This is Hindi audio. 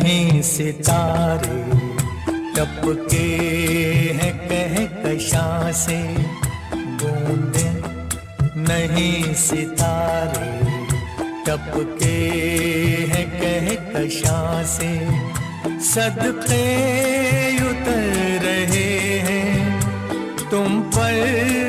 नहीं सितारे टपके हैं कहकशां से, बूंदे नहीं सितारे टपके हैं कहकशां से, सदके उतर रहे हैं तुम पर